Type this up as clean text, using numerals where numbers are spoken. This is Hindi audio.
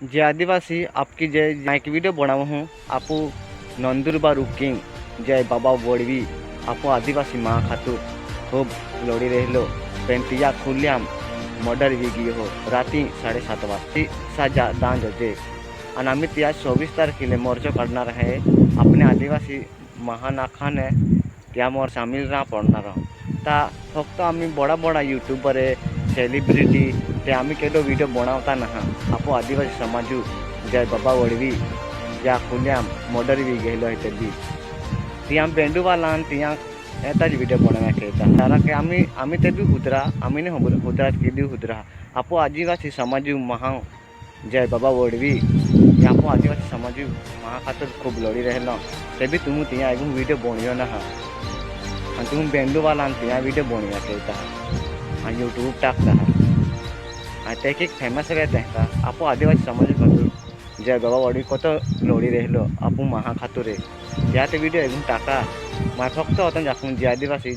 जे आदिवासी आपकी जय माइक वीडियो बनाऊ हूँ आपू नंदुरबार किंग जय बाबा वड़वी आपू आदिवासी माँ खातुर खूब लड़ी रहो पेंटिया खुल्याम मर्डर भी हो राती 7:30 वाजता साजा दान जे आणि आम्ही त्या 24 तारखेला मोर्चा काढणार आहे अपने आदिवासी महानाखाने त्या मोर सामील ना पडणार ता फक्त आम्ही बड़ा बड़ा यूट्यूबर सेलिब्रिटी ते आम्ही केलो वीडियो बनवता ना आपो आदिवासी समाजू जय बाबा वड़वी या खुल्याम मर्डर भी गेलो है तिया बेंडूवाला तिया एताच वीडियो बनवा खेता कारण के आम्ही ते भी हुदरा आम्ही ने हुदरा के हुदरा आपो आदिवासी समाजू महा जय बाबा वड़वी या आपो आदिवासी समाजू महा खातर खूब लड़ी रहल ते भी तुम तिया एगुम वीडियो बनियो ना तुम बेंडूवाला तिया वीडियो बनवा खेता यूट्यूब टाकता ते एक फेमस रहता आपो आदिवासी समाज खातर जय बाबा वड़वी कत लड़ी रहलो आपू महा खातुरे या वीडियो एगुम टाका मैं फक्त होता जे आदिवासी